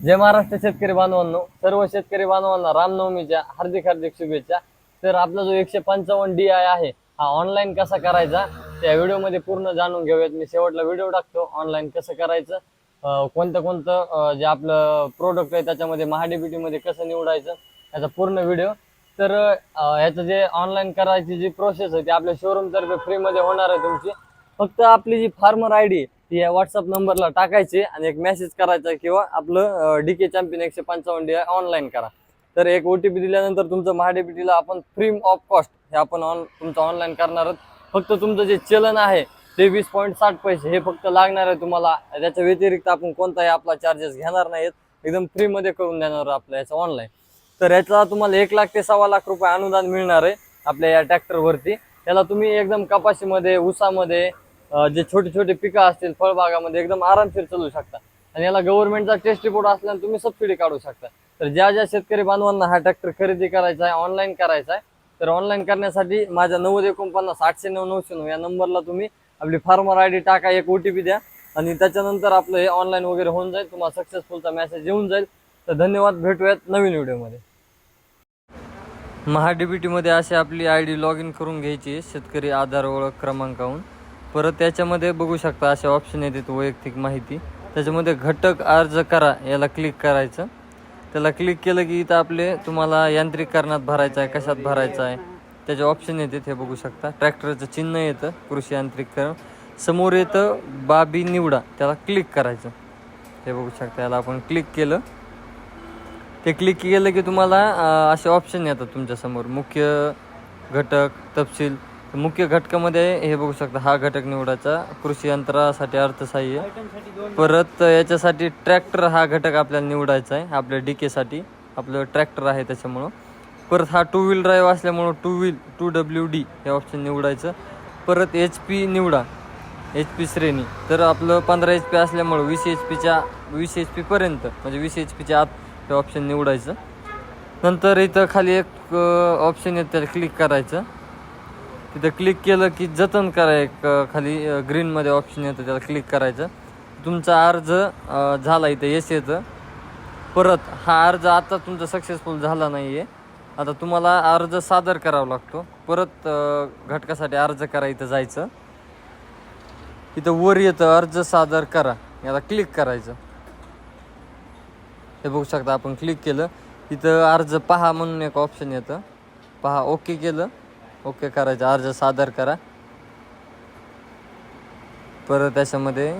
जय महाराष्ट्र शेतकरी बांधवांनो, सर्व शेतकरी बांधवांना रामनवमीच्या हार्दिक हार्दिक शुभेच्छा। तर आपला जो 155 DI आहे हा ऑनलाईन कसा करायचा त्या व्हिडिओमध्ये पूर्ण जाणून घेऊयात। मी शेवटला व्हिडिओ टाकतो ऑनलाईन कसं करायचं, कोणतं जे आपलं प्रोडक्ट आहे त्याच्यामध्ये महाडीबीटी मध्ये कसं निवडायचं याचा पूर्ण व्हिडिओ। तर याचं जे ऑनलाईन करायची जी प्रोसेस आहे ती आपल्या शोरूम तर्फे फ्री मध्ये होणार आहे तुमची। फक्त आपली जी फार्मर ID ती या व्हॉट्सअप नंबरला टाकायची आणि एक मेसेज करायचा किंवा आपलं DK चॅम्पियन 155 DI ऑनलाईन करा। तर एक OTP दिल्यानंतर तुमचं महाडीबीटीला आपण फ्री ऑफ कॉस्ट हे आपण तुमचं ऑनलाईन करणार आहोत। फक्त तुमचं जे चलन आहे ते 20.60 पैसे हे फक्त लागणार आहे तुम्हाला। त्याच्या व्यतिरिक्त आपण कोणताही आपला चार्जेस घेणार नाहीत, एकदम फ्री मध्ये करून देणार आपलं याचं ऑनलाईन। तर याचा तुम्हाला 1 लाख ते 1.25 लाख रुपये अनुदान मिळणार आहे आपल्या या ट्रॅक्टरवरती। त्याला तुम्ही एकदम कपाशीमध्ये, ऊसामध्ये, जे छोटे छोटे पिकं असतील फळबागामध्ये एकदम आरामशीर चालू शकता। आणि याला गव्हर्नमेंटचा टेस्ट रिपोर्ट असल्याने तुम्ही सबसिडी काढू शकता। तर ज्या ज्या शेतकरी बांधवांना हा ट्रॅक्टर खरेदी करायचा आहे, ऑनलाईन करायचा आहे, तर ऑनलाईन करण्यासाठी माझ्या 9049 809 909 या नंबरला तुम्ही आपली फार्मर ID टाका, एक OTP द्या आणि त्याच्यानंतर आपलं हे ऑनलाईन वगैरे होऊन जाईल, तुम्हाला सक्सेसफुलचा मेसेज येऊन जाईल। तर धन्यवाद, भेटूयात नवीन व्हिडिओमध्ये। महाडीबीटी मध्ये अशी आपली ID लॉग इन करून घ्यायची शेतकरी आधार ओळख क्रमांकावरून। परत त्याच्यामध्ये बघू शकता असे ऑप्शन येतात वैयक्तिक माहिती, त्याच्यामध्ये घटक अर्ज करा याला क्लिक करायचं। त्याला क्लिक केलं की इथं आपले तुम्हाला यांत्रिकीकरणात भरायचं आहे, कशात भरायचं आहे त्याचे ऑप्शन येतात। हे बघू शकता ट्रॅक्टरचं चिन्ह येतं कृषी यांत्रिकीकरण, समोर येतं बाबी निवडा, त्याला क्लिक करायचं। हे बघू शकता याला आपण क्लिक केलं, ते क्लिक केलं की तुम्हाला असे ऑप्शन येतात तुमच्यासमोर, मुख्य घटक तपशील। मुख्य घटकामध्ये हे बघू शकता हा घटक निवडायचा, कृषी यंत्रासाठी अर्थसहाय्य। परत याच्यासाठी ट्रॅक्टर हा घटक आपल्याला निवडायचा आहे, आपल्या DK साठी आपलं ट्रॅक्टर आहे त्याच्यामुळं। परत हा 2 व्हील ड्राईव्ह असल्यामुळं 2WD हे ऑप्शन निवडायचं। परत HP निवडा, HP श्रेणी, तर आपलं 15 HP असल्यामुळं 20 HP पर्यंत म्हणजे 20 HPच्या आत हे ऑप्शन निवडायचं। नंतर इथं खाली एक ऑप्शन येतं त्याला क्लिक करायचं। तिथं क्लिक केलं की जतन करा, एक खाली ग्रीनमध्ये ऑप्शन येतं त्याला क्लिक करायचं। तुमचा अर्ज झाला, इथं येस येतं। परत हा अर्ज आता तुमचा सक्सेसफुल झाला नाही आहे, आता तुम्हाला अर्ज सादर करावा लागतो। परत घटकासाठी अर्ज करा इथं जायचं, इथं वर येतं अर्ज सादर करा, याला क्लिक करायचं। हे बघू शकता आपण क्लिक केलं, इथं अर्ज पहा म्हणून एक ऑप्शन येतं, पहा, ओके केलं, ओके करायचं, अर्ज सादर करा। परत त्याच्यामध्ये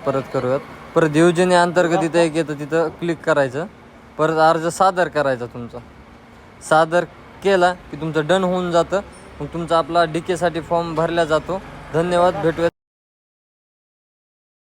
परत करूयात, परत योजनेअंतर्गत इथं एक येतं तिथं क्लिक करायचं। परत अर्ज सादर करायचा तुमचा, सादर केला की तुमचं डन होऊन जातं, मग तुमचा आपला DK साठी फॉर्म भरला जातो। धन्यवाद, भेटूयात।